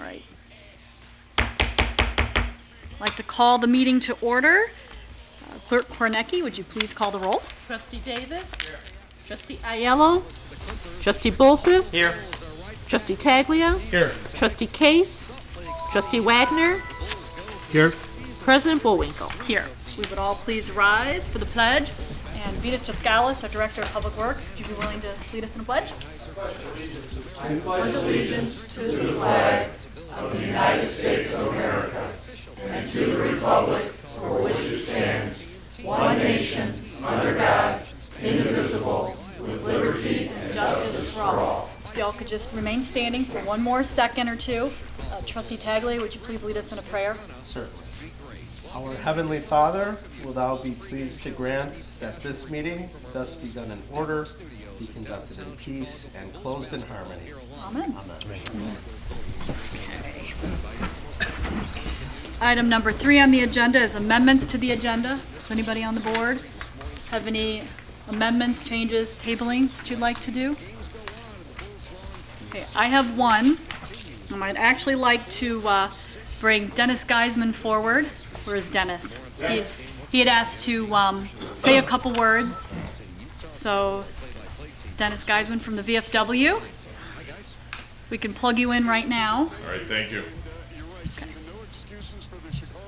right. I'd like to call the meeting to order. Clerk Kornecki, would you please call the roll? Trustee Davis. Here. Trustee Aiello. Trustee Bolfus. Here. Trustee Taglia. Here. Trustee Case. Trustee Wagner. Here. President Bullwinkle. Here. We would all please rise for the pledge. And Vitas Jaskalis, our Director of Public Works, would you be willing to lead us in a pledge? I pledge allegiance to the flag of the United States of America and to the republic for which it stands, one nation, under God, indivisible, with liberty and justice for all. If y'all could just remain standing for one more second or two. Trustee Tagley, would you please lead us in a prayer? Certainly. Our Heavenly Father, will thou be pleased to grant that this meeting, thus begun in order, be conducted in peace and closed in harmony. Amen. Amen. Okay. Item number 3 on the agenda is amendments to the agenda. Does anybody on the board have any amendments, changes, tabling that you'd like to do? Okay, I have one. I'd actually like to bring Dennis Geisman forward. Where is Dennis? He had asked to say a couple words. So, Dennis Geisman from the VFW. We can plug you in right now. All right, thank you. Okay.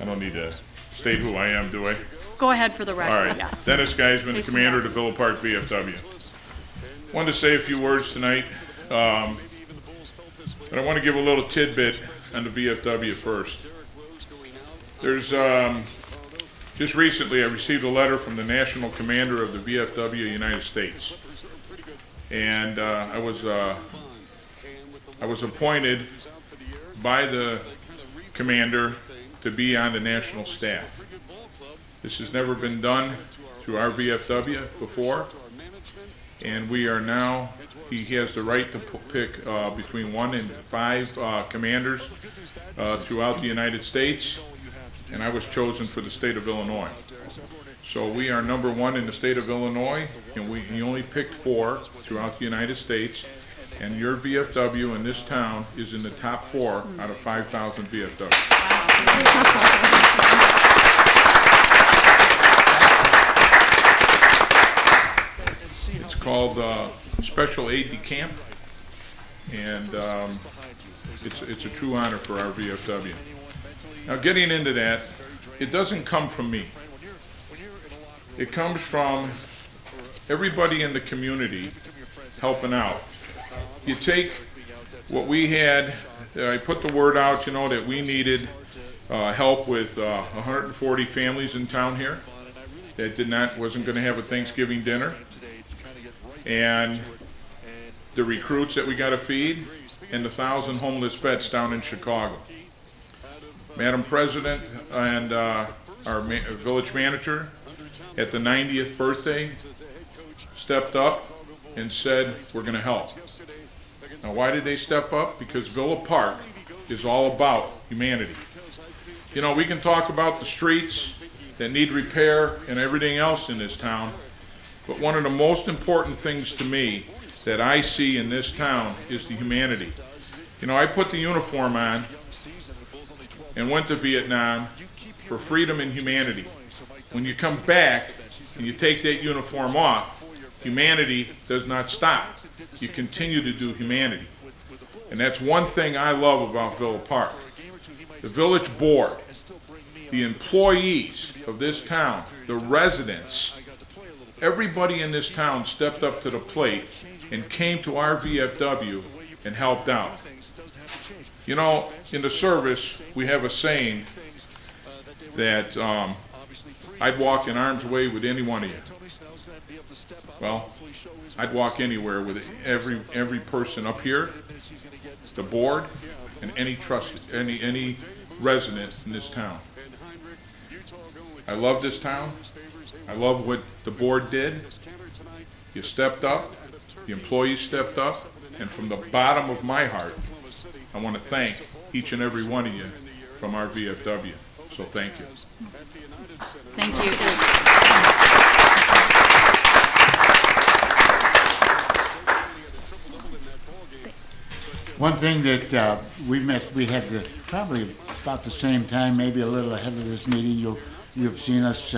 I don't need to state who I am, do I? Go ahead for the record, All right, yes. Dennis Geisman, Please Commander of do the Villa Park VFW. Wanted to say a few words tonight, but I want to give a little tidbit on the VFW first. There's, just recently I received a letter from the National Commander of the VFW United States. And I was appointed by the commander to be on the national staff. This has never been done through our VFW before. And we are now, he has the right to pick between 1 and 5 commanders throughout the United States. And I was chosen for the state of Illinois. So we are number 1 in the state of Illinois, and he only picked 4 throughout the United States. And your VFW in this town is in the top 4 out of 5,000 VFW. It's called Special Aid de Camp, and it's a true honor for our VFW. Now, getting into that, it doesn't come from me. It comes from everybody in the community helping out. You take what we had, I put the word out, that we needed help with 140 families in town here that wasn't going to have a Thanksgiving dinner, and the recruits that we got to feed, and the 1,000 homeless vets down in Chicago. Madam President and our village manager at the 90th birthday stepped up and said, we're going to help. Now, why did they step up? Because Villa Park is all about humanity. We can talk about the streets that need repair and everything else in this town, but one of the most important things to me that I see in this town is the humanity. I put the uniform on and went to Vietnam for freedom and humanity. When you come back and you take that uniform off, humanity does not stop. You continue to do humanity. And that's one thing I love about Villa Park. The village board, the employees of this town, the residents, everybody in this town stepped up to the plate and came to our VFW and helped out. In the service, we have a saying that I'd walk in arm's way with any one of you. Well, I'd walk anywhere with every person up here, the board, and any resident in this town. I love this town. I love what the board did. You stepped up, the employees stepped up, and from the bottom of my heart, I want to thank each and every one of you from our VFW. So thank you. Thank you. One thing that we missed, we had probably about the same time, maybe a little ahead of this meeting. You've seen us,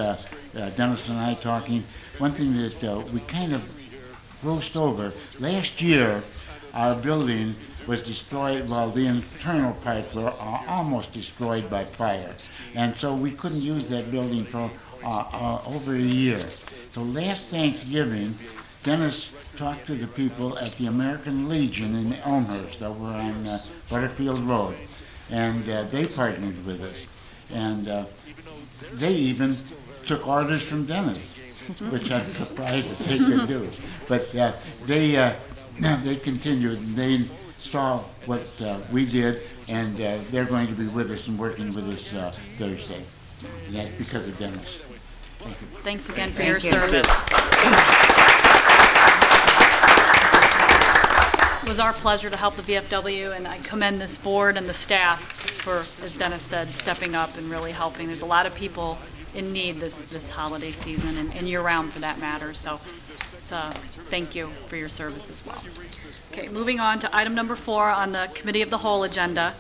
Dennis and I, talking. One thing that we kind of roast over. Last year, our building was destroyed. Well, the internal parts were almost destroyed by fire, and so we couldn't use that building for over a year. So last Thanksgiving, Dennis talked to the people at the American Legion in Elmhurst over on Butterfield Road, and they partnered with us, and they even took orders from Dennis, which I'm surprised that they could do. But they continued, and they saw what we did, and they're going to be with us and working with us Thursday. And that's because of Dennis. Thank you. Thanks again for your service. It was our pleasure to help the VFW, and I commend this board and the staff for, as Dennis said, stepping up and really helping. There's a lot of people in need this holiday season and year-round for that matter, so it's, thank you for your service as well. Okay, moving on to item number 4 on the Committee of the Whole agenda.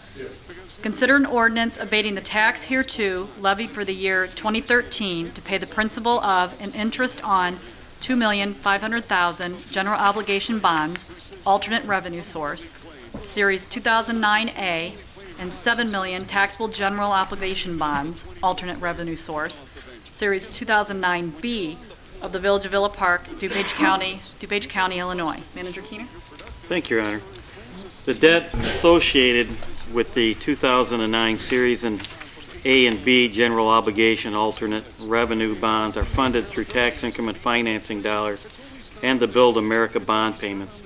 Consider an ordinance abating the tax hereto levied for the year 2013 to pay the principal of and interest on $2,500,000 general obligation bonds, alternate revenue source, Series 2009A, and $7 million taxable general obligation bonds, alternate revenue source, Series 2009B of the Village of Villa Park, DuPage County, Illinois. Manager Keener. Thank you, Your Honor. The debt associated with the 2009 Series A and B general obligation alternate revenue bonds are funded through tax increment financing dollars and the Build America bond payments.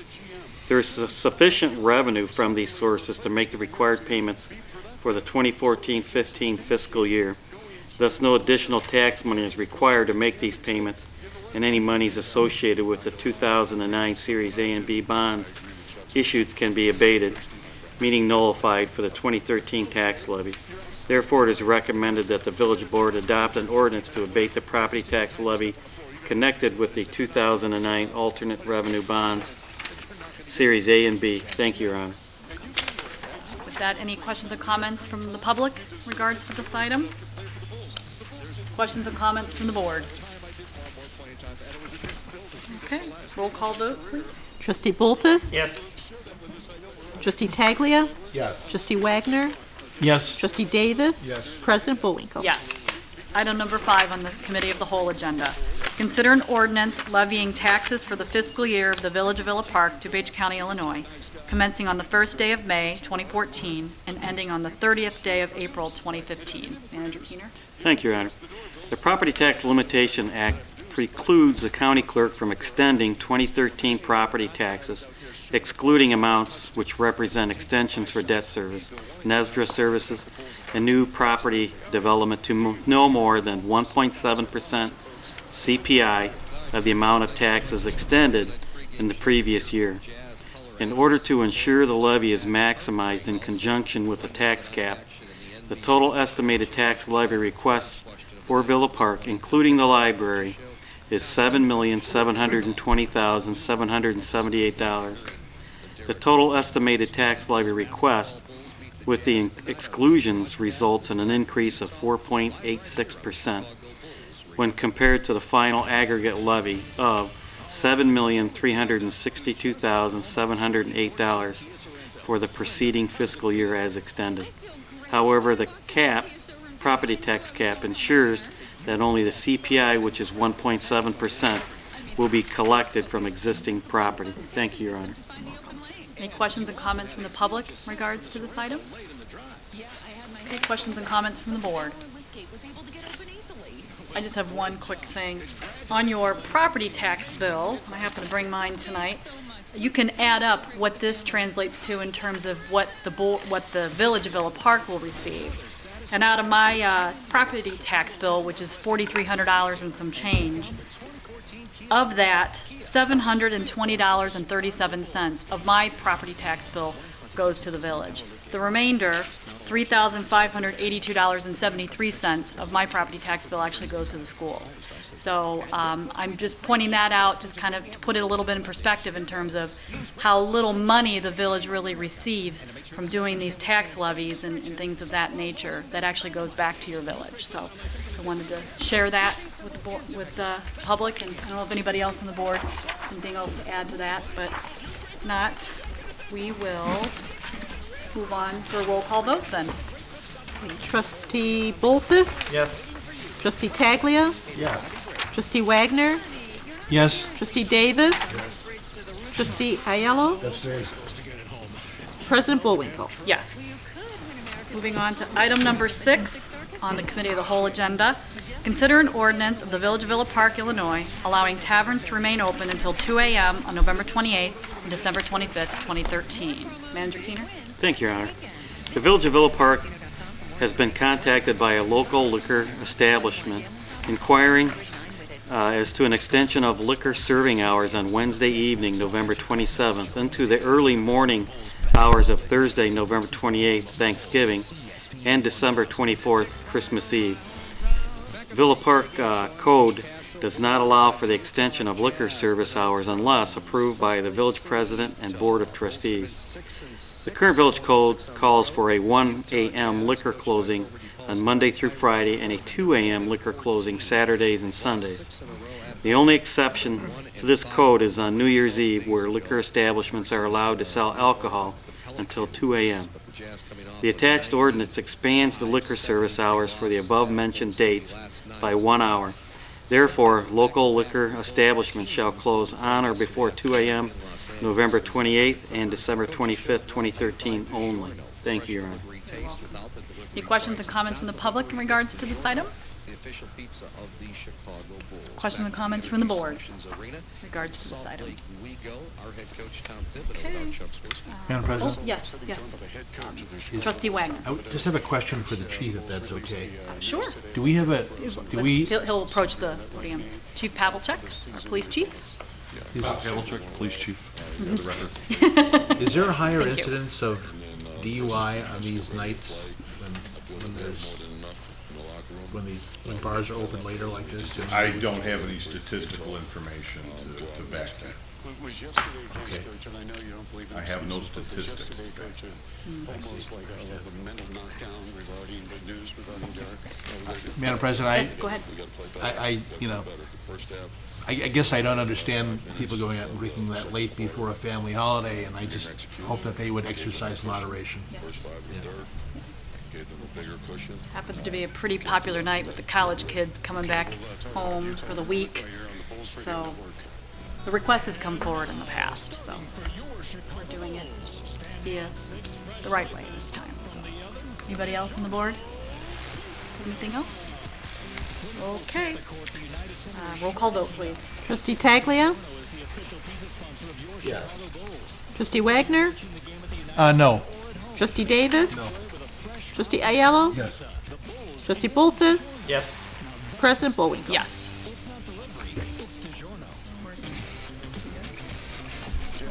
There is sufficient revenue from these sources to make the required payments for the 2014-15 fiscal year. Thus, no additional tax money is required to make these payments, and any monies associated with the 2009 Series A and B bonds issued can be abated, meaning nullified for the 2013 tax levy. Therefore, it is recommended that the Village Board adopt an ordinance to abate the property tax levy connected with the 2009 alternate revenue bonds, Series A and B. Thank you, Your Honor. With that, any questions or comments from the public in regards to this item? Questions or comments from the board? Okay, roll call vote, please. Trustee Bolfus? Yes. Trustee Taglia? Yes. Trustee Wagner? Yes. Trustee Davis? Yes. President Bullwinkle? Yes. Item number 5 on the Committee of the Whole agenda. Consider an ordinance levying taxes for the fiscal year of the Village of Villa Park, DuPage County, Illinois, commencing on the 1st day of May, 2014, and ending on the 30th day of April, 2015. Manager Keener. Thank you, Your Honor. The Property Tax Limitation Act precludes the county clerk from extending 2013 property taxes, excluding amounts which represent extensions for debt service, NESDRA services, and new property development to no more than 1.7% CPI of the amount of taxes extended in the previous year. In order to ensure the levy is maximized in conjunction with the tax cap, the total estimated tax levy request for Villa Park, including the library, is $7,720,778. The total estimated tax levy request with the exclusions results in an increase of 4.86% when compared to the final aggregate levy of $7,362,708 for the preceding fiscal year as extended. However, the property tax cap ensures that only the CPI, which is 1.7%, will be collected from existing property. Thank you, Your Honor. Any questions and comments from the public in regards to this item? Okay, questions and comments from the board? I just have one quick thing. On your property tax bill, I happen to bring mine tonight, you can add up what this translates to in terms of what the Village of Villa Park will receive. And out of my property tax bill, which is $4,300 and some change, of that, $720.37 of my property tax bill goes to the village. The remainder, $3,582.73 of my property tax bill actually goes to the schools. So I'm just pointing that out, just kind of to put it a little bit in perspective in terms of how little money the village really receives from doing these tax levies and things of that nature that actually goes back to your village. So I wanted to share that with the board, with the public, and I don't know if anybody else on the board has anything else to add to that, but if not, we will move on for a roll call vote then. Trustee Bolfus? Yes. Trustee Taglia? Yes. Trustee Wagner? Yes. Trustee Davis? Trustee Aiello? President Bullwinkle? Yes. Moving on to item number 6 on the Committee of the Whole agenda. Consider an ordinance of the Village of Villa Park, Illinois, allowing taverns to remain open until 2 a.m. on November 28th and December 25th, 2013. Manager Keener? Thank you, Your Honor. The Village of Villa Park has been contacted by a local liquor establishment inquiring as to an extension of liquor serving hours on Wednesday evening, November 27th, into the early morning hours of Thursday, November 28th, Thanksgiving, and December 24th, Christmas Eve. Villa Park Code does not allow for the extension of liquor service hours unless approved by the village president and board of trustees. The current village code calls for a 1 a.m. liquor closing on Monday through Friday and a 2 a.m. liquor closing Saturdays and Sundays. The only exception to this code is on New Year's Eve, where liquor establishments are allowed to sell alcohol until 2 a.m. The attached ordinance expands the liquor service hours for the above-mentioned dates by 1 hour. Therefore, local liquor establishments shall close on or before 2 a.m. November 28th and December 25th, 2013 only. Thank you, Your Honor. Any questions and comments from the public in regards to this item? Questions and comments from the board in regards to this item? Okay. Madam President, Yes. Trustee Wagner? I would just have a question for the chief, if that's okay. Sure. Do we have a, He'll approach the podium. Chief Pavlicek, our police chief? Police chief. is there a higher Thank you. incidence of DUI on these nights when bars are open later like this? I don't have any statistical information to back that. Okay. I have no statistics. Madam President, Yes, go ahead. I guess I don't understand people going out and drinking that late before a family holiday, and I just hope that they would exercise moderation. Happens to be a pretty popular night with the college kids coming back home for the week. So the request has come forward in the past, so we're doing it via the right way this time. So, anybody else on the board? Anything else? Okay. Roll call vote, please. Trustee Taglia? Yes. Trustee Wagner? No. Trustee Davis? Trustee Aiello? Yes. Trustee Bolfus? Yes. President Bullwinkle? Yes.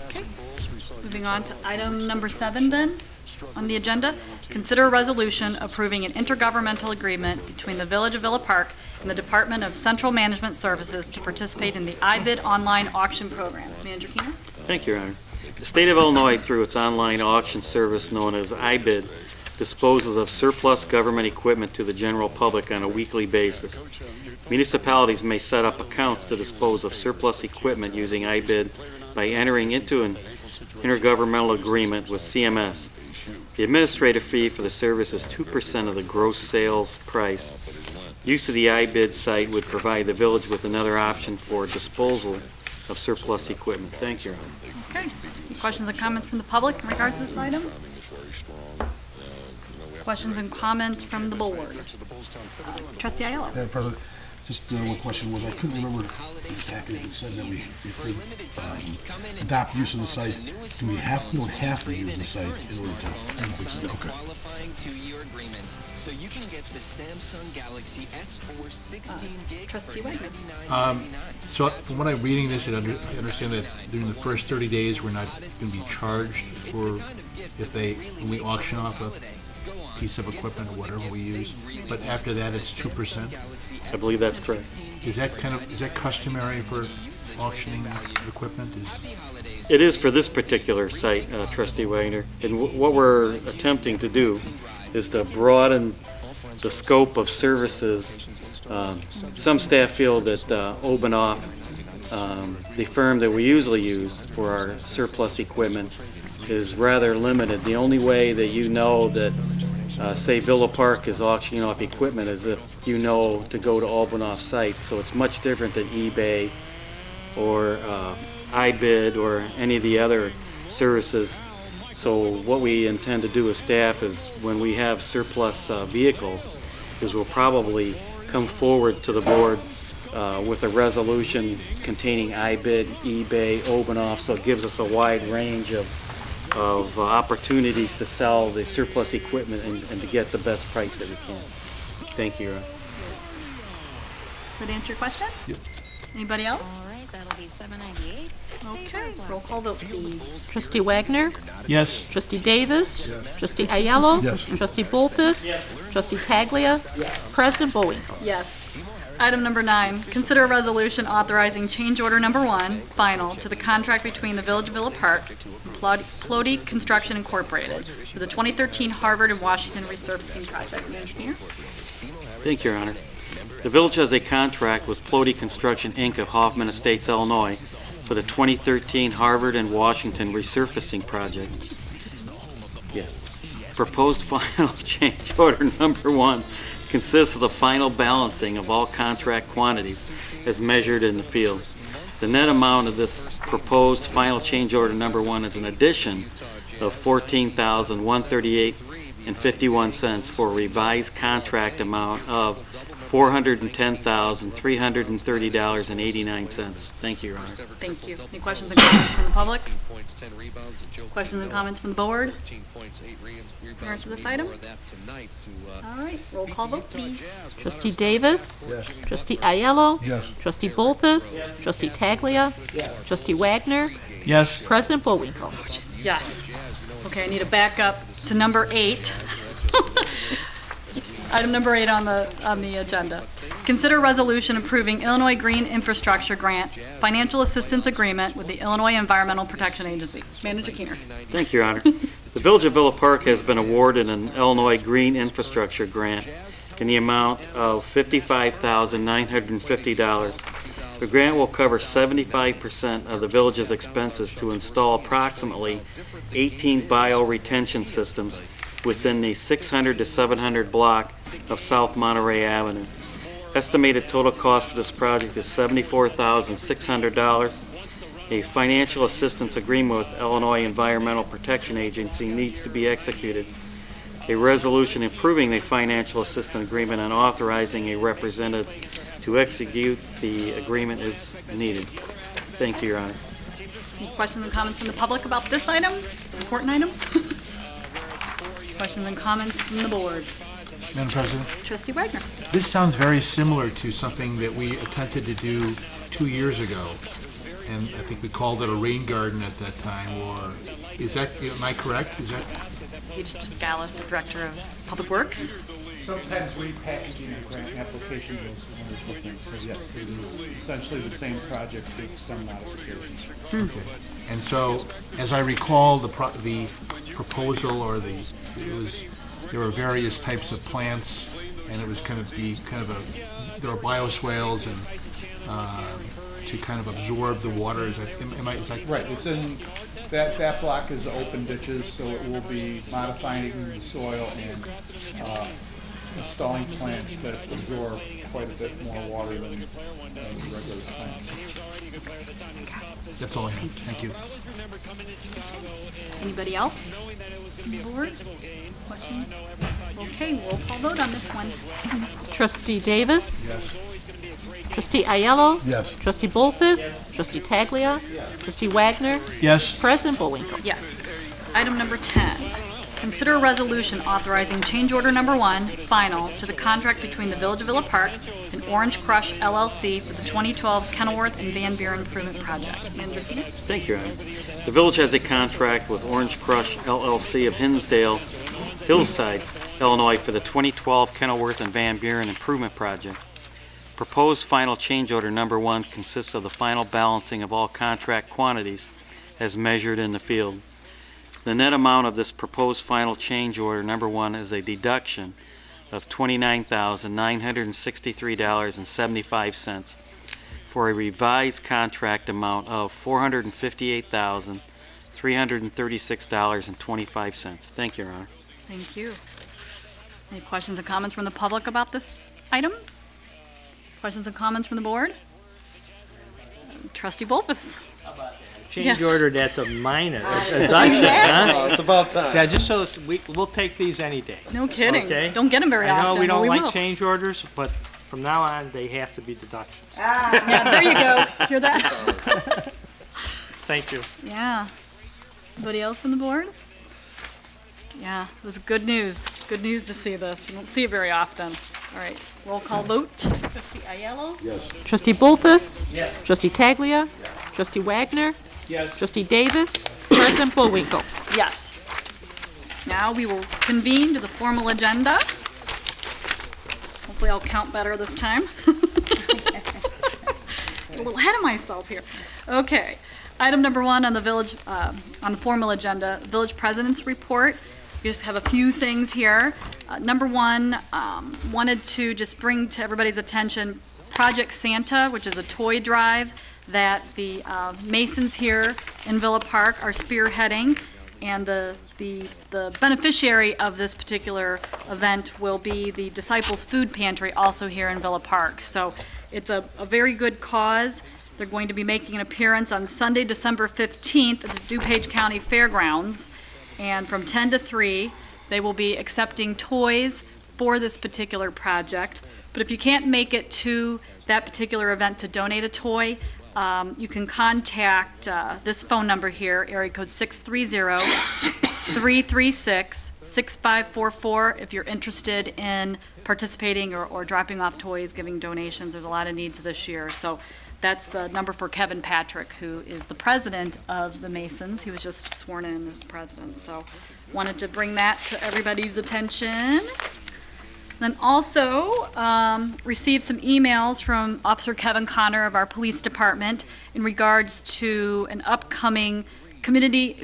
Okay. Moving on to item number 7 then on the agenda. Consider a resolution approving an intergovernmental agreement between the Village of Villa Park and the Department of Central Management Services to participate in the iBid online auction program. Manager Keener? Thank you, Your Honor. The state of Illinois, through its online auction service known as iBid, disposes of surplus government equipment to the general public on a weekly basis. Municipalities may set up accounts to dispose of surplus equipment using iBid by entering into an intergovernmental agreement with CMS. The administrative fee for the service is 2% of the gross sales price. Use of the iBid site would provide the village with another option for disposal of surplus equipment. Thank you, Your Honor. Okay. Any questions and comments from the public in regards to this item? Questions and comments from the board? Trustee Aiello? Madam President, just one question was, I couldn't remember exactly if it said that we adopt use of the site. Do we don't have to use the site in order to? Okay. So you can get the Samsung Galaxy S4 16 gig. Trustee Wagner? So from what I'm reading this, I understand that during the first 30 days, we're not going to be charged for when we auction off a piece of equipment or whatever we use, but after that, it's 2%? I believe that's correct. Is that customary for auctioning equipment? It is for this particular site, Trustee Wagner. And what we're attempting to do is to broaden the scope of services. Some staff feel that Obanoff, the firm that we usually use for our surplus equipment, is rather limited. The only way that you know that, say, Villa Park is auctioning off equipment is if you know to go to Obanoff's site. So it's much different than eBay or iBid or any of the other services. So what we intend to do as staff is when we have surplus vehicles, is we'll probably come forward to the board with a resolution containing iBid, eBay, Obanoff, so it gives us a wide range of opportunities to sell the surplus equipment and to get the best price that we can. Thank you, Your Honor. Does that answer your question? Yep. Anybody else? All right, that'll be $7.98. Okay, roll call vote, please. Trustee Wagner? Yes. Trustee Davis? Trustee Aiello? Yes. Trustee Bolfus? Trustee Taglia? President Bullwinkle? Yes. Item number 9, consider a resolution authorizing change order number 1, final, to the contract between the Village of Villa Park and Plody Construction Incorporated for the 2013 Harvard and Washington resurfacing project. Engineer? Thank you, Your Honor. The village has a contract with Plody Construction, Inc. of Hoffman Estates, Illinois, for the 2013 Harvard and Washington resurfacing project. Yes. Proposed final change order number 1 consists of the final balancing of all contract quantities as measured in the field. The net amount of this proposed final change order number 1 is an addition of $14,138.51 for a revised contract amount of $410,330.89. Thank you, Your Honor. Thank you. Any questions and comments from the public? Questions and comments from the board? In regards to this item? All right, roll call vote, please. Trustee Davis? Trustee Aiello? Yes. Trustee Bolfus? Trustee Taglia? Trustee Wagner? Yes. President Bullwinkle? Yes. Okay, I need to back up to number 8. Item number 8 on the agenda. Consider resolution approving Illinois Green Infrastructure Grant Financial Assistance Agreement with the Illinois Environmental Protection Agency. Manager Keener. Thank you, Your Honor. The Village of Villa Park has been awarded an Illinois Green Infrastructure Grant in the amount of $55,950. The grant will cover 75% of the village's expenses to install approximately 18 bioretention systems within the 600 to 700 block of South Monterey Avenue. Estimated total cost for this project is $74,600. A financial assistance agreement with Illinois Environmental Protection Agency needs to be executed. A resolution approving the financial assistance agreement and authorizing a representative to execute the agreement is needed. Thank you, Your Honor. Any questions and comments from the public about this item? Important item? Questions and comments from the board? Madam President, Trustee Wagner. this sounds very similar to something that we attempted to do 2 years ago. And I think we called it a rain garden at that time, or is that, am I correct? Is that? H. Descalis, Director of Public Works. Sometimes repackaging a grant application goes for wonderful things, so yes, it is essentially the same project with some modifications. Okay. And so, as I recall, the proposal or there were various types of plants, and it was going to be there were bioswales and to kind of absorb the water. Is that right? It's in that block is open ditches, so it will be modifying the soil and installing plants that absorb quite a bit more water than regular plants. That's all I have. Thank you. Anybody else on the board? Questions? Okay, roll call vote on this one. Trustee Davis? Yes. Trustee Aiello? Yes. Trustee Bolfus? Trustee Taglia? Trustee Wagner? Yes. President Bullwinkle? Yes. Item number 10. Consider a resolution authorizing change order number 1, final, to the contract between the Village of Villa Park and Orange Crush LLC for the 2012 Kenilworth and Van Buren Improvement Project. Manager Keener. Thank you, Your Honor. The village has a contract with Orange Crush LLC of Hinsdale Hillside, Illinois for the 2012 Kenilworth and Van Buren Improvement Project. Proposed final change order number 1 consists of the final balancing of all contract quantities as measured in the field. The net amount of this proposed final change order number 1 is a deduction of $29,963.75 for a revised contract amount of $458,336.25. Thank you, Your Honor. Thank you. Any questions or comments from the public about this item? Questions and comments from the board? Trustee Bolfus. Change Yes. order, that's a minor deduction, Exactly. huh? It's about time. Yeah, just so we'll take these any day. No kidding. Okay. Don't get them very I often. know we but don't like will. change orders, but from now on, they have to be deductions. Yeah, there you go. Hear that? Thank you. Yeah. Anybody else from the board? Yeah, it was good news. Good news to see this. You don't see it very often. All right, roll call vote. Trustee Aiello? Yes. Trustee Bolfus? Yes. Trustee Taglia? Trustee Wagner? Yes. Trustee Davis? President Bullwinkle? Yes. Now we will convene to the formal agenda. Hopefully I'll count better this time. Get a little ahead of myself here. Okay. Item number 1 on the village, on the formal agenda, village president's report. We just have a few things here. Number 1, wanted to just bring to everybody's attention Project Santa, which is a toy drive that the Masons here in Villa Park are spearheading, and the beneficiary of this particular event will be the Disciples Food Pantry, also here in Villa Park. So it's a very good cause. They're going to be making an appearance on Sunday, December 15th at the DuPage County Fairgrounds, and from 10 to 3, they will be accepting toys for this particular project. But if you can't make it to that particular event to donate a toy, you can contact this phone number here, area code 630-336-6544, if you're interested in participating or dropping off toys, giving donations. There's a lot of needs this year. So that's the number for Kevin Patrick, who is the president of the Masons. He was just sworn in as the president. So wanted to bring that to everybody's attention. Then also received some emails from Officer Kevin Connor of our police department in regards to an upcoming community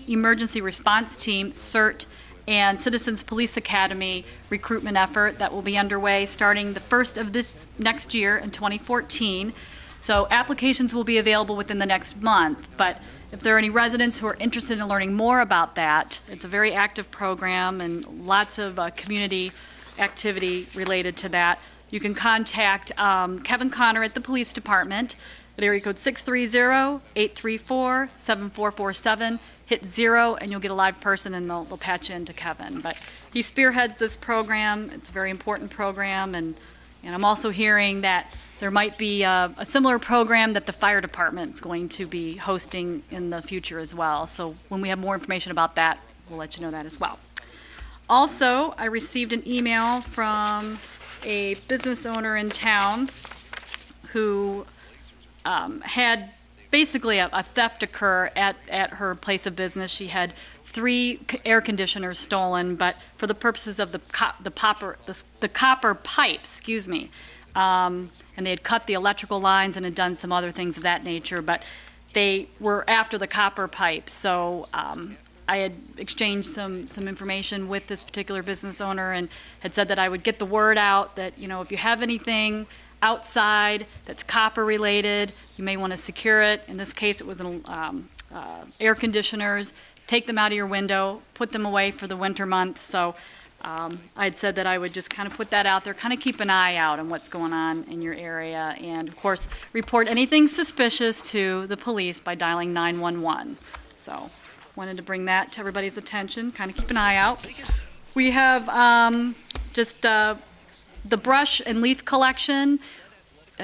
emergency response team, CERT, and Citizens Police Academy recruitment effort that will be underway starting the first of this next year in 2014. So applications will be available within the next month, but if there are any residents who are interested in learning more about that, it's a very active program and lots of community activity related to that. You can contact Kevin Connor at the police department at area code 630-834-7447. Hit 0 and you'll get a live person and they'll patch you into Kevin. But he spearheads this program. It's a very important program, and I'm also hearing that there might be a similar program that the fire department is going to be hosting in the future as well. So when we have more information about that, we'll let you know that as well. Also, I received an email from a business owner in town who had basically a theft occur at her place of business. She had 3 air conditioners stolen, but for the purposes of the copper pipes, and they had cut the electrical lines and had done some other things of that nature, but they were after the copper pipes. So I had exchanged some information with this particular business owner and had said that I would get the word out that, if you have anything outside that's copper related, you may want to secure it. In this case, it was air conditioners. Take them out of your window, put them away for the winter months. So I had said that I would just kind of put that out there, kind of keep an eye out on what's going on in your area, and of course, report anything suspicious to the police by dialing 911. So wanted to bring that to everybody's attention, kind of keep an eye out. We have the brush and leaf collection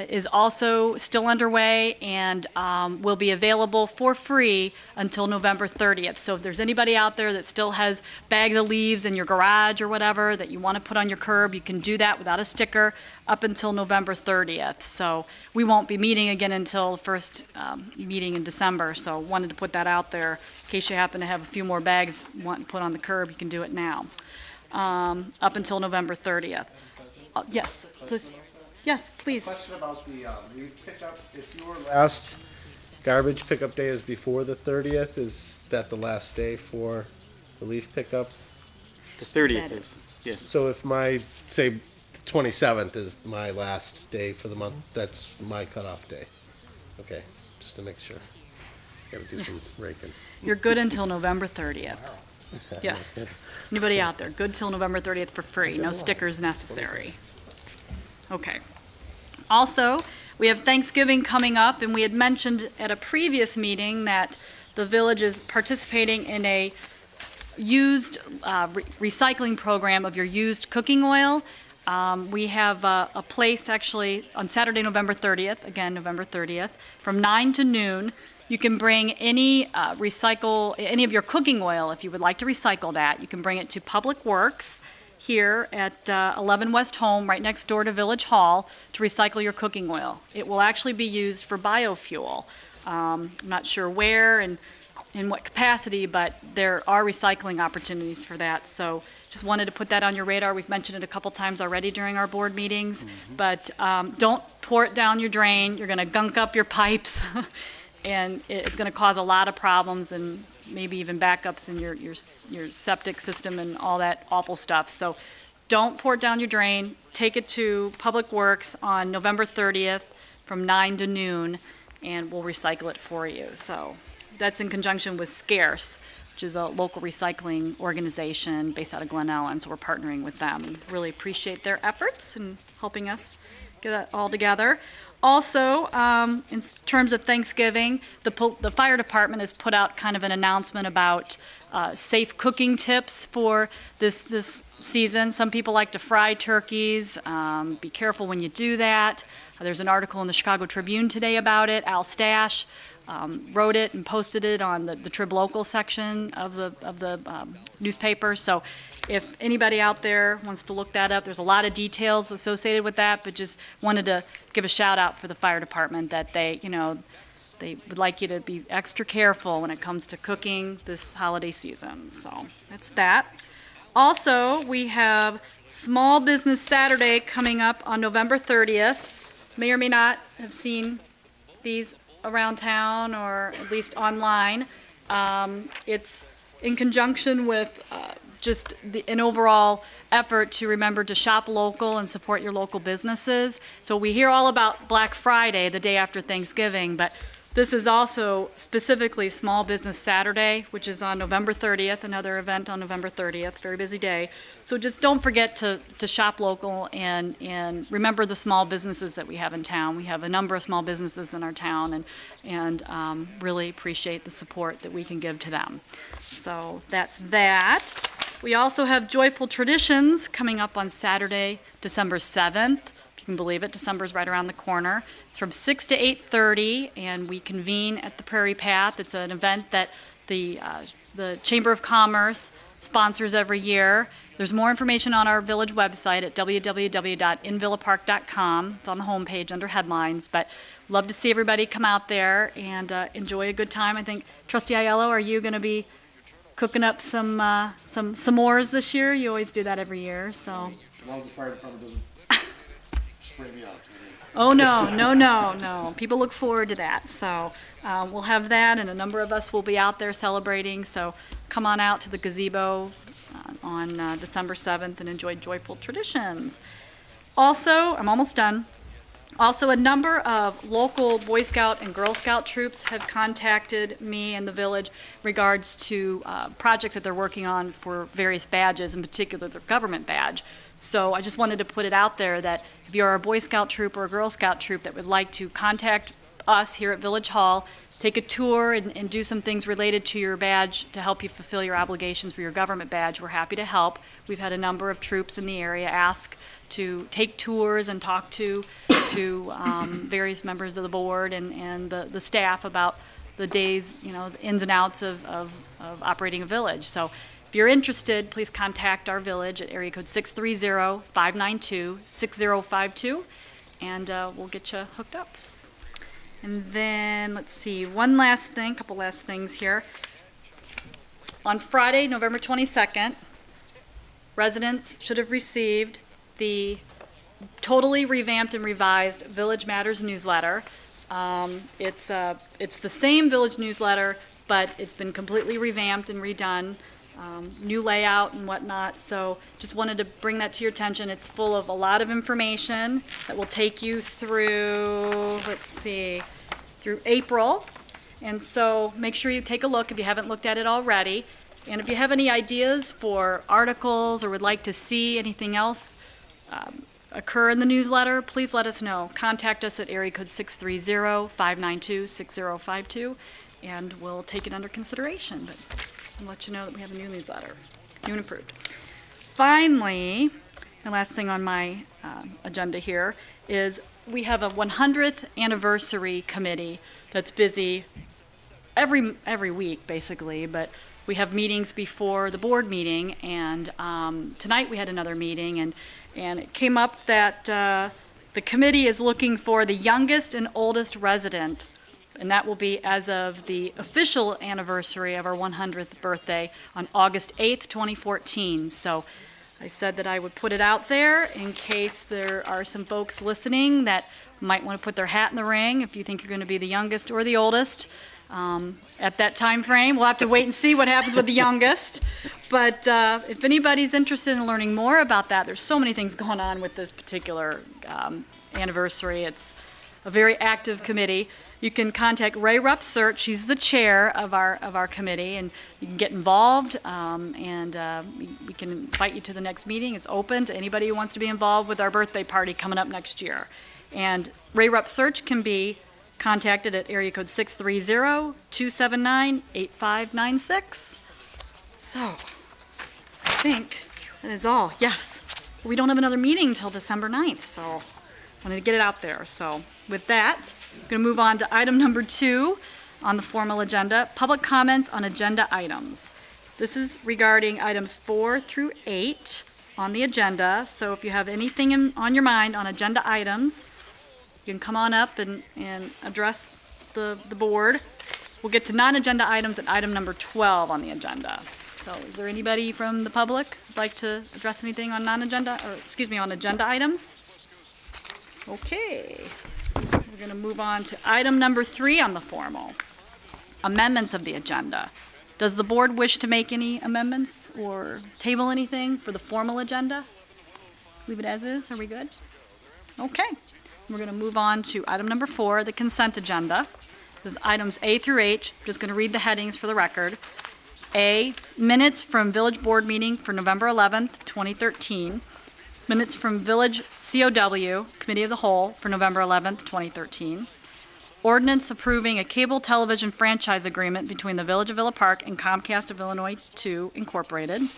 is also still underway and will be available for free until November 30th. So if there's anybody out there that still has bags of leaves in your garage or whatever that you want to put on your curb, you can do that without a sticker up until November 30th. So we won't be meeting again until the first meeting in December. So wanted to put that out there in case you happen to have a few more bags you want to put on the curb. You can do it now up until November 30th. Yes, please. Yes, please. Question about the leaf pickup. If your last garbage pickup day is before the 30th, is that the last day for the leaf pickup? The 30th is, yes. So if my, say, 27th is my last day for the month, that's my cutoff day? Okay, just to make sure. Gotta do some raking. You're good until November 30th. Yes. Anybody out there, good till November 30th for free, no stickers necessary. Okay. Also, we have Thanksgiving coming up, and we had mentioned at a previous meeting that the village is participating in a used recycling program of your used cooking oil. We have a place actually on Saturday, November 30th, again, November 30th, from 9 to noon. You can bring any any of your cooking oil, if you would like to recycle that. You can bring it to Public Works here at 11 West Home, right next door to Village Hall, to recycle your cooking oil. It will actually be used for biofuel. I'm not sure where and in what capacity, but there are recycling opportunities for that. So just wanted to put that on your radar. We've mentioned it a couple times already during our board meetings, but don't pour it down your drain. You're going to gunk up your pipes. And it's going to cause a lot of problems and maybe even backups in your septic system and all that awful stuff. So don't pour it down your drain. Take it to Public Works on November 30th from 9 to noon, and we'll recycle it for you. So that's in conjunction with Scarce, which is a local recycling organization based out of Glen Ellen. So we're partnering with them and really appreciate their efforts in helping us get that all together. Also, in terms of Thanksgiving, the fire department has put out kind of an announcement about safe cooking tips for this season. Some people like to fry turkeys. Be careful when you do that. There's an article in the Chicago Tribune today about it. Al Stash wrote it and posted it on the Trib Local section of the newspaper. So if anybody out there wants to look that up, there's a lot of details associated with that, but just wanted to give a shout out for the fire department that they would like you to be extra careful when it comes to cooking this holiday season. So that's that. Also, we have Small Business Saturday coming up on November 30th. May or may not have seen these around town or at least online. It's in conjunction with just an overall effort to remember to shop local and support your local businesses. So we hear all about Black Friday, the day after Thanksgiving, but this is also specifically Small Business Saturday, which is on November 30th, another event on November 30th, very busy day. So just don't forget to shop local and remember the small businesses that we have in town. We have a number of small businesses in our town and really appreciate the support that we can give to them. So that's that. We also have Joyful Traditions coming up on Saturday, December 7th. If you can believe it, December's right around the corner. It's from 6 to 8:30, and we convene at the Prairie Path. It's an event that the Chamber of Commerce sponsors every year. There's more information on our village website at www.invillapark.com. It's on the homepage under headlines, but love to see everybody come out there and enjoy a good time. I think, Trustee Aiello, are you going to be cooking up some s'mores this year? You always do that every year, so. As long as the fire department doesn't spray me out. Oh, no. People look forward to that. So we'll have that, and a number of us will be out there celebrating. So come on out to the gazebo on December 7th and enjoy Joyful Traditions. Also, I'm almost done. Also, a number of local Boy Scout and Girl Scout troops have contacted me and the village regards to projects that they're working on for various badges, in particular their government badge. So I just wanted to put it out there that if you're a Boy Scout troop or a Girl Scout troop that would like to contact us here at Village Hall, take a tour and do some things related to your badge to help you fulfill your obligations for your government badge, we're happy to help. We've had a number of troops in the area ask to take tours and talk to various members of the board and the staff about the days, the ins and outs of operating a village. So if you're interested, please contact our village at area code 630-592-6052, and we'll get you hooked up. And then, let's see, couple last things here. On Friday, November 22nd, residents should have received the totally revamped and revised Village Matters newsletter. It's the same village newsletter, but it's been completely revamped and redone, new layout and whatnot. So just wanted to bring that to your attention. It's full of a lot of information that will take you through, through April. And so make sure you take a look if you haven't looked at it already. And if you have any ideas for articles or would like to see anything else occur in the newsletter, please let us know. Contact us at area code 630-592-6052, and we'll take it under consideration. But I'll let you know that we have a new newsletter, new and improved. Finally, the last thing on my agenda here is we have a 100th anniversary committee that's busy every week, basically, but we have meetings before the board meeting, and tonight we had another meeting, and it came up that the committee is looking for the youngest and oldest resident, and that will be as of the official anniversary of our 100th birthday on August 8th, 2014. So I said that I would put it out there in case there are some folks listening that might want to put their hat in the ring if you think you're going to be the youngest or the oldest. At that time frame, we'll have to wait and see what happens with the youngest. But if anybody's interested in learning more about that, there's so many things going on with this particular anniversary. It's a very active committee. You can contact Ray Rupp Search. She's the chair of our committee, and you can get involved, and we can invite you to the next meeting. It's open to anybody who wants to be involved with our birthday party coming up next year. And Ray Rupp Search can be contacted at area code 630-279-8596. So, I think that is all. Yes, we don't have another meeting until December 9th, so I wanted to get it out there. So, with that, I'm going to move on to item number 2 on the formal agenda, public comments on agenda items. This is regarding items 4 through 8 on the agenda, so if you have anything on your mind on agenda items, you can come on up and address the board. We'll get to non-agenda items at item number 12 on the agenda. So is there anybody from the public who'd like to address anything on on agenda items? Okay. We're going to move on to item number 3 on the formal. Amendments of the agenda. Does the board wish to make any amendments or table anything for the formal agenda? Leave it as is. Are we good? Okay. We're going to move on to item number 4, the consent agenda. This is items A through H. I'm just going to read the headings for the record. A, minutes from village board meeting for November 11th, 2013. Minutes from village COW, Committee of the Whole, for November 11th, 2013. Ordinance approving a cable television franchise agreement between the Village of Villa Park and Comcast of Illinois II, Incorporated.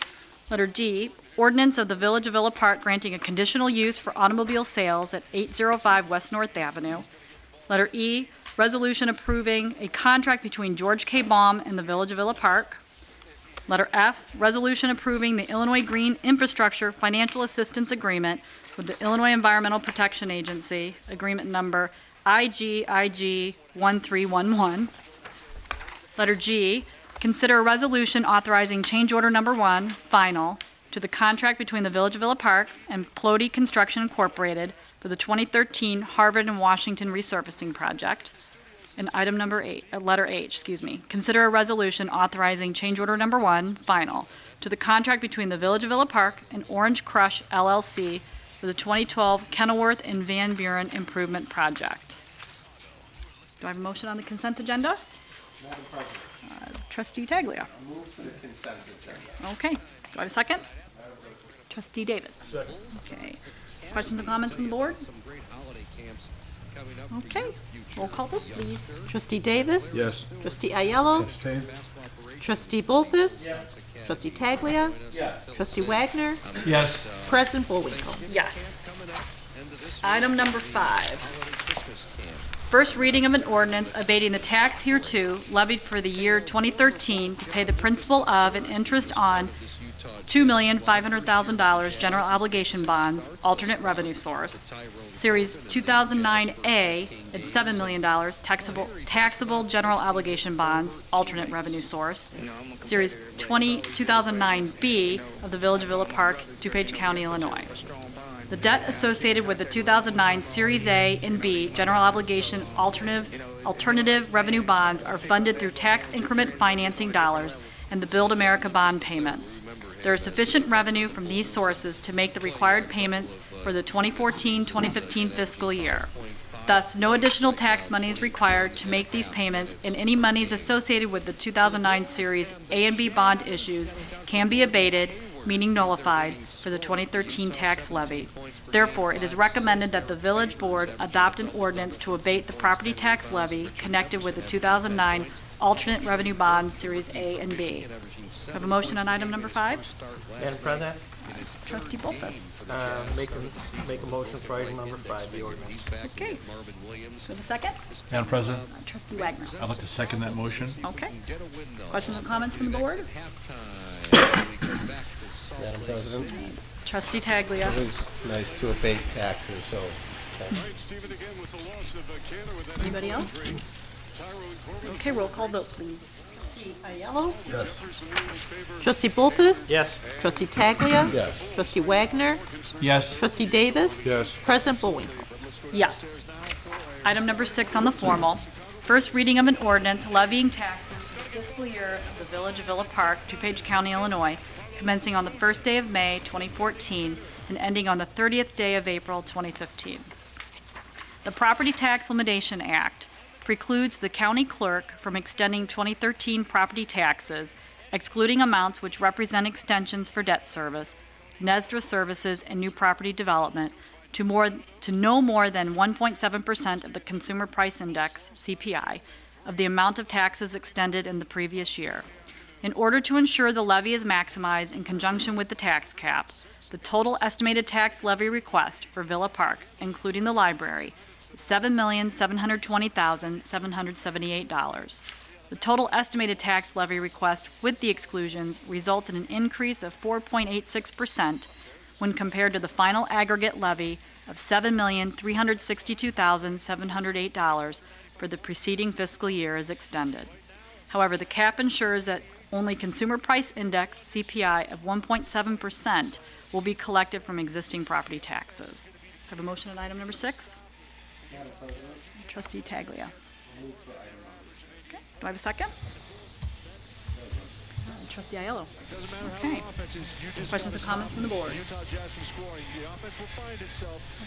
Letter D, ordinance of the Village of Villa Park granting a conditional use for automobile sales at 805 West North Avenue. Letter E, resolution approving a contract between George K. Baum and the Village of Villa Park. Letter F, resolution approving the Illinois Green Infrastructure Financial Assistance Agreement with the Illinois Environmental Protection Agency, agreement number IGIG 1311. Letter G, consider a resolution authorizing change order number 1, final, to the contract between the Village of Villa Park and Plody Construction Incorporated for the 2013 Harvard and Washington resurfacing project. And item number 8, letter H, consider a resolution authorizing change order number 1, final, to the contract between the Village of Villa Park and Orange Crush LLC for the 2012 Kenilworth and Van Buren improvement project. Do I have a motion on the consent agenda? Madam President. Trustee Taglia. Move for the consent agenda. Okay. Do I have a second? Trustee Davis. Second. Okay. Questions and comments from the board? Okay, roll call vote, please. Trustee Davis? Yes. Trustee Ayello? Abstain? Trustee Bolfus? Trustee Taglia? Trustee Wagner? Yes. President Bullwinkle? Yes. Item number 5. First reading of an ordinance abating the tax hereto levied for the year 2013 to pay the principal of and interest on $2,500,000 general obligation bonds, alternate revenue source. Series 2009A at $7 million taxable general obligation bonds, alternate revenue source. Series 2009B of the Village of Villa Park, DuPage County, Illinois. The debt associated with the 2009 Series A and B general obligation alternative revenue bonds are funded through tax increment financing dollars and the Build America bond payments. There is sufficient revenue from these sources to make the required payments for the 2014-2015 fiscal year. Thus, no additional tax money is required to make these payments, and any monies associated with the 2009 Series A and B bond issues can be abated, meaning nullified, for the 2013 tax levy. Therefore, it is recommended that the village board adopt an ordinance to abate the property tax levy connected with the 2009 alternate revenue bonds, Series A and B. Have a motion on item number 5? Madam President, Trustee Bolfus. make a motion for item number 5, the ordinance. Okay. Have a second? Madam President, Trustee Wagner. I'd like to second that motion. Okay. Questions or comments from the board? Madam President, Trustee Taglia. it was nice to abate taxes, so Anybody else? Okay, roll call vote, please. Trustee Ayello? Yes. Trustee Bolfus? Yes. Trustee Taglia? yes. Trustee Wagner? Yes. Trustee Davis? Yes. President Bullwinkle? Yes. Item number 6 on the formal. First reading of an ordinance levying taxes for the fiscal year of the Village of Villa Park, DuPage County, Illinois, commencing on the first day of May 2014 and ending on the 30th day of April 2015. The Property Tax Limitation Act precludes the county clerk from extending 2013 property taxes, excluding amounts which represent extensions for debt service, NESDRA services, and new property development, to no more than 1.7% of the Consumer Price Index, CPI, of the amount of taxes extended in the previous year. In order to ensure the levy is maximized in conjunction with the tax cap, the total estimated tax levy request for Villa Park, including the library, is $7,720,778. The total estimated tax levy request with the exclusions result in an increase of 4.86% when compared to the final aggregate levy of $7,362,708 for the preceding fiscal year as extended. However, the cap ensures that only Consumer Price Index, CPI, of 1.7% will be collected from existing property taxes. Have a motion on item number 6? Trustee Taglia. Okay. Do I have a second? Trustee Aiello. Okay. Questions or comments from the board?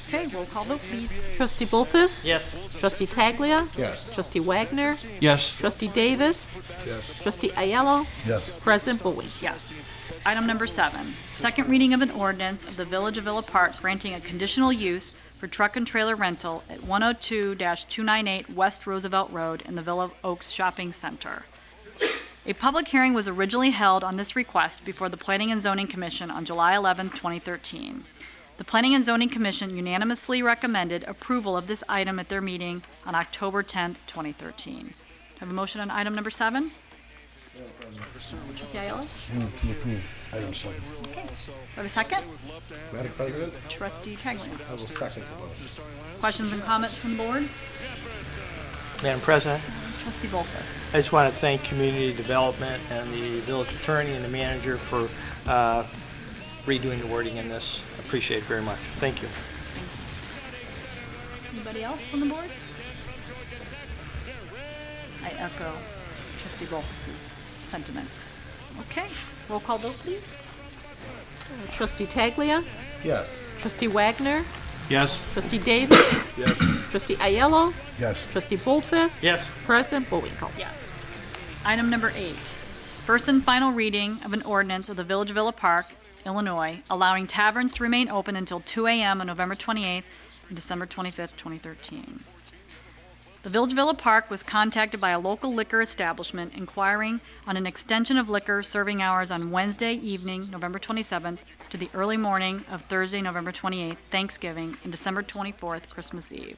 Okay, roll call vote, please. Trustee Bolfus? Yes. Trustee Taglia? Yes. Trustee Wagner? Yes. Trustee Davis? Yes. Trustee Ayello? Yes. President Bullwinkle? Yes. Item number 7, second reading of an ordinance of the Village of Villa Park granting a conditional use for truck and trailer rental at 102-298 West Roosevelt Road in the Villa Oaks Shopping Center. A public hearing was originally held on this request before the Planning and Zoning Commission on July 11, 2013. The Planning and Zoning Commission unanimously recommended approval of this item at their meeting on October 10, 2013. Have a motion on item number 7? Trustee Ayala? Move to approve. Item 7. Okay. Do I have a second? Madam President, Trustee Taglia. I will second the motion. Questions and comments from the board? Madam President, Trustee Bolfus. I just want to thank Community Development and the village attorney and the manager for redoing the wording in this. I appreciate it very much. Thank you. Anybody else on the board? I echo Trustee Bolfus's sentiments. Okay, roll call vote, please. Trustee Taglia? Yes. Trustee Wagner? Yes. Trustee Davis? Yes. Trustee Ayello? Yes. Trustee Bolfus? Yes. President Bullwinkle? Yes. Item number 8, first and final reading of an ordinance of the Village of Villa Park, Illinois, allowing taverns to remain open until 2 a.m. on November 28th and December 25th, 2013. The Village Villa Park was contacted by a local liquor establishment inquiring on an extension of liquor serving hours on Wednesday evening, November 27th, to the early morning of Thursday, November 28th, Thanksgiving, and December 24th, Christmas Eve.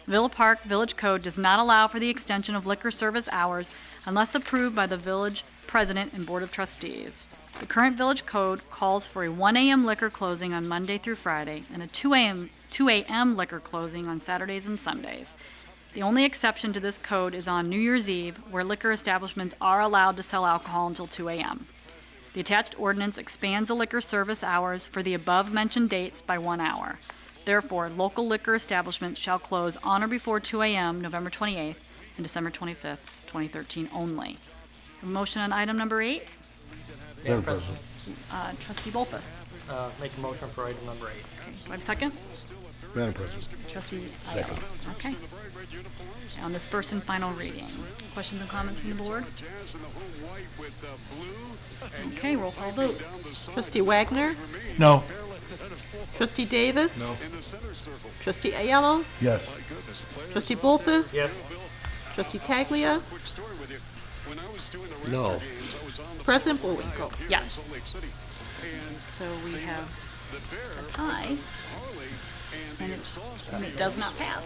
Villa Park Village Code does not allow for the extension of liquor service hours unless approved by the village president and board of trustees. The current village code calls for a 1 a.m. liquor closing on Monday through Friday and a 2 a.m. liquor closing on Saturdays and Sundays. The only exception to this code is on New Year's Eve, where liquor establishments are allowed to sell alcohol until 2 a.m. The attached ordinance expands the liquor service hours for the above-mentioned dates by 1 hour. Therefore, local liquor establishments shall close on or before 2 a.m. November 28th and December 25th, 2013 only. A motion on item number 8? Madam President. Trustee Bolfus. Make a motion for item number 8. Okay, do I have a second? Madam President. Trustee Ayala. Okay. On this first and final reading. Questions and comments from the board? Okay, roll call vote. Trustee Wagner? No. Trustee Davis? No. Trustee Ayello? Yes. Trustee Bolfus? Yes. Trustee Taglia? No. President Bullwinkle? Yes. So we have a tie, and it does not pass.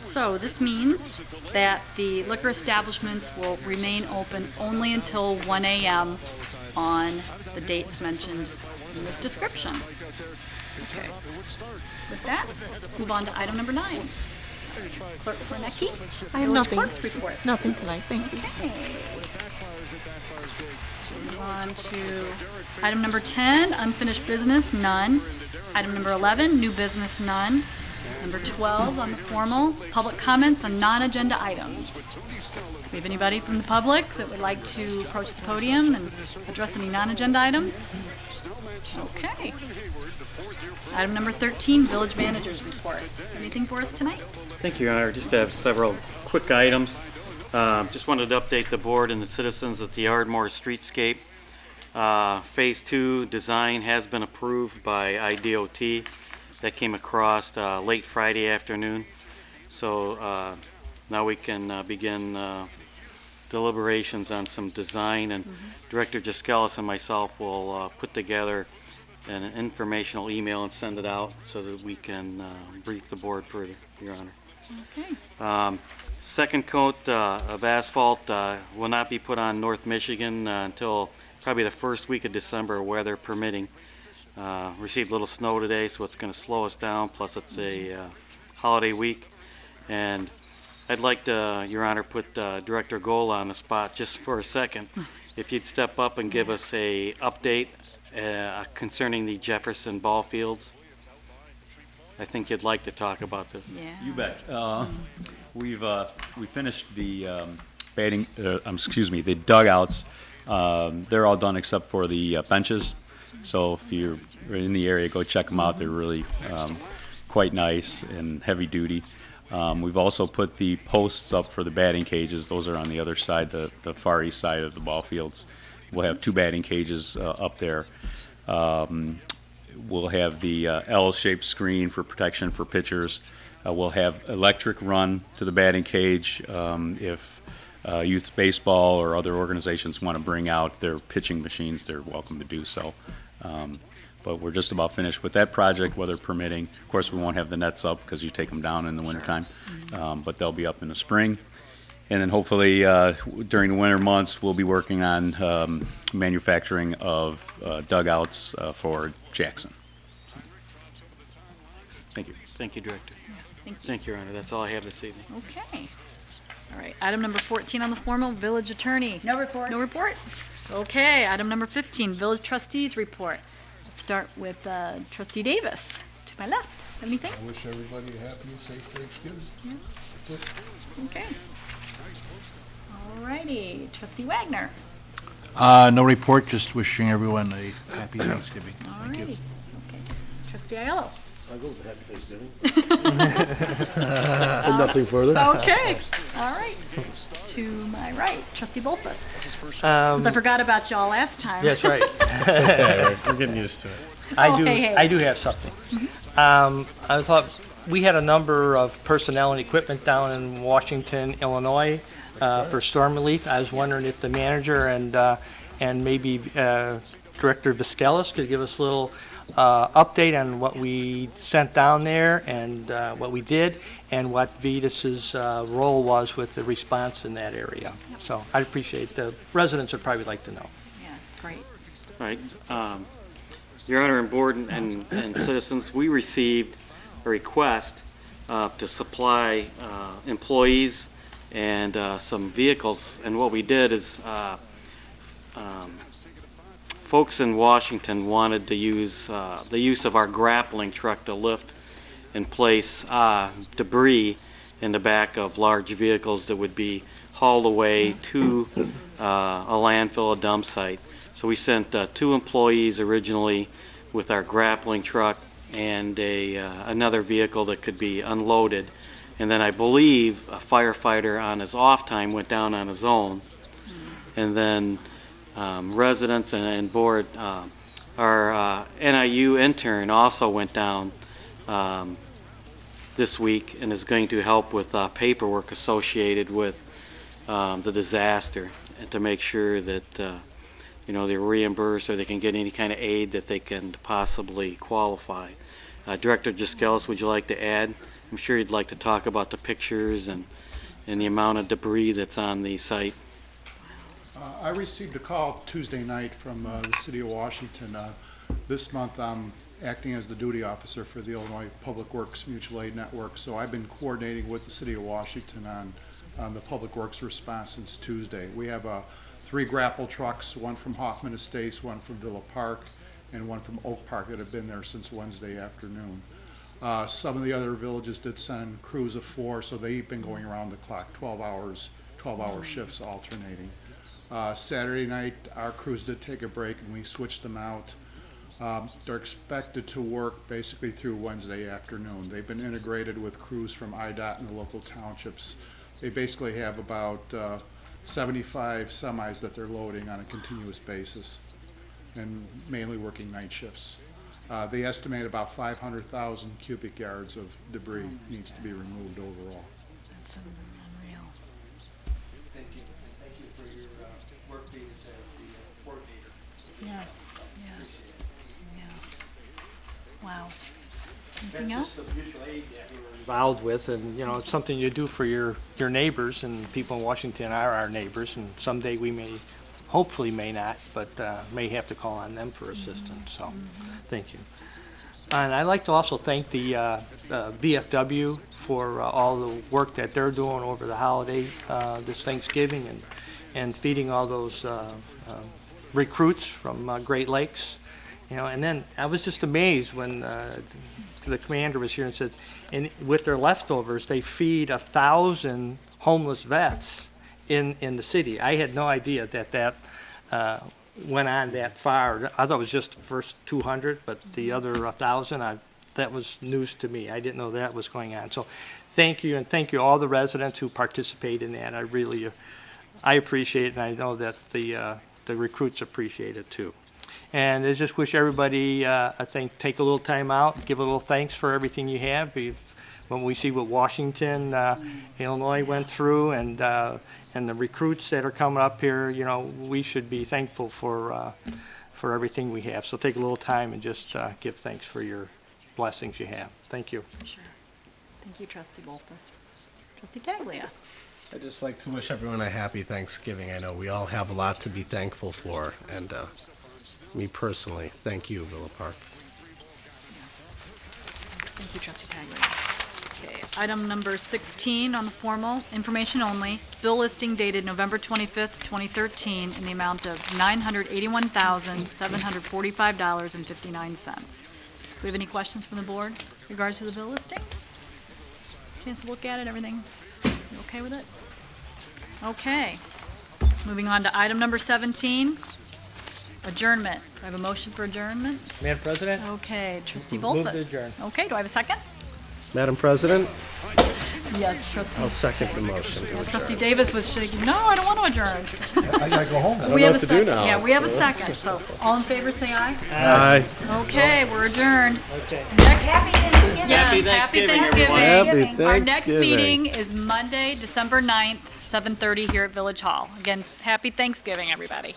So this means that the liquor establishments will remain open only until 1 a.m. on the dates mentioned in this description. Okay. With that, move on to item number 9. Clerk Warnecki. I have Village nothing. Clerk's report. Nothing tonight, thank you. Okay. Move on to item number 10, unfinished business, none. Item number 11, new business, none. Number 12 on the formal, public comments on non-agenda items. Do we have anybody from the public that would like to approach the podium and address any non-agenda items? Okay. Item number 13, village manager's report. Anything for us tonight? Thank you, Your Honor. Just have several quick items. Just wanted to update the board and the citizens that the Ardmore Streetscape Phase 2 design has been approved by IDOT. That came across late Friday afternoon. So now we can begin deliberations on some design, and Director Jaskelis and myself will put together an informational email and send it out so that we can brief the board further, Your Honor. Okay. Second coat of asphalt will not be put on North Michigan until probably the first week of December, weather permitting. Received a little snow today, so it's going to slow us down, plus it's a holiday week. And I'd like to, Your Honor, put Director Gola on the spot just for a second. If you'd step up and give us a update concerning the Jefferson ball fields. I think you'd like to talk about this. Yeah. You bet. We finished the the dugouts. They're all done except for the benches. So if you're in the area, go check them out. They're really quite nice and heavy duty. We've also put the posts up for the batting cages. Those are on the other side, the far east side of the ball fields. We'll have 2 batting cages up there. We'll have the L-shaped screen for protection for pitchers. We'll have electric run to the batting cage if youth baseball or other organizations want to bring out their pitching machines. They're welcome to do so. But we're just about finished with that project, weather permitting. Of course, we won't have the nets up because you take them down in the wintertime, but they'll be up in the spring. And then hopefully during the winter months, we'll be working on manufacturing of dugouts for Jackson. Thank you. Thank you, Director. Thank you. Thank you, Your Honor. That's all I have this evening. Okay. All right. Item number 14 on the formal, village attorney. No report. No report? Okay. Item number 15, village trustees report. Let's start with Trustee Davis to my left. Have anything? I wish everybody a happy and safe Thanksgiving. Yes. Okay. All righty. Trustee Wagner. No report, just wishing everyone a happy Thanksgiving. All Thank you. righty. Okay. Trustee Aiello. I'll go with a happy Thanksgiving. And nothing further. Okay. All right. To my right, Trustee Bolfus. Since I forgot about y'all last time. That's right. It's okay, we're getting used to it. I do have something. I thought We had a number of personnel and equipment down in Washington, Illinois, for storm relief. I was wondering if the manager and maybe Director Viscalis could give us a little update on what we sent down there and what we did, and what Vetus's role was with the response in that area. So I'd appreciate, the residents would probably like to know. Yeah, great. Right. Your Honor, and Board and citizens, we received a request to supply employees and some vehicles, and what we did is folks in Washington wanted to use the use of our grappling truck to lift and place debris in the back of large vehicles that would be hauled away to a landfill, a dump site. So we sent 2 employees originally with our grappling truck and another vehicle that could be unloaded. And then I believe a firefighter on his off time went down on his own. And then residents and board, our NIU intern also went down this week and is going to help with paperwork associated with the disaster, and to make sure that they're reimbursed or they can get any kind of aid that they can possibly qualify. Director Viscalis, would you like to add? I'm sure you'd like to talk about the pictures and the amount of debris that's on the site. I received a call Tuesday night from the City of Washington. This month I'm acting as the duty officer for the Illinois Public Works Mutual Aid Network, so I've been coordinating with the City of Washington on the Public Works response since Tuesday. We have 3 grapple trucks, one from Hoffman Estates, one from Villa Park, and one from Oak Park that have been there since Wednesday afternoon. Some of the other villages did send crews of 4, so they've been going around the clock, 12-hour shifts alternating. Saturday night, our crews did take a break and we switched them out. They're expected to work basically through Wednesday afternoon. They've been integrated with crews from IDOT and the local townships. They basically have about 75 semis that they're loading on a continuous basis, and mainly working night shifts. They estimate about 500,000 cubic yards of debris needs to be removed overall. That's unreal. Thank you. Thank you for your work, Vetus, as the coordinator. Yes, yes, yes. Wow. Anything else? That's just the mutual aid that we're involved with, and it's something you do for your neighbors, and people in Washington are our neighbors, and someday we hopefully may not, but may have to call on them for assistance. So, thank you. And I'd like to also thank the VFW for all the work that they're doing over the holiday, this Thanksgiving, and feeding all those recruits from Great Lakes. And then I was just amazed when the commander was here and said, with their leftovers, they feed 1,000 homeless vets in the city. I had no idea that went on that far. I thought it was just the first 200, but the other 1,000, that was news to me. I didn't know that was going on. So thank you, and thank you all the residents who participate in that. I appreciate it, and I know that the recruits appreciate it too. And I just wish everybody, take a little time out, give a little thanks for everything you have. When we see what Washington, Illinois went through, and the recruits that are coming up here, we should be thankful for everything we have. So take a little time and just give thanks for your blessings you have. Thank you. Sure. Thank you, Trustee Bolfus. Trustee Taglia. I'd just like to wish everyone a happy Thanksgiving. I know we all have a lot to be thankful for, and me personally, thank you, Villa Park. Thank you, Trustee Taglia. Okay, item number 16 on the formal, information only, bill listing dated November 25th, 2013, in the amount of $981,745.59. Do we have any questions from the board in regards to the bill listing? Chance to look at it, everything? You okay with it? Okay. Moving on to item number 17, adjournment. Do I have a motion for adjournment? Madam President? Okay, Trustee Bolfus. Move to adjourn. Okay, do I have a second? Madam President? Yes, trustee. I'll second the motion to Trustee adjourn. Davis was shaking, no, I don't want to adjourn. I gotta go home. I don't We know have what a to do second. now. Yeah, we have a so- second, so all in favor, say aye. Aye. Okay, we're adjourned. Okay. Next, Happy Thanksgiving. yes, happy Thanksgiving. Happy Our next Thanksgiving. meeting is Monday, December 9th, 7:30 here at Village Hall. Again, happy Thanksgiving, everybody.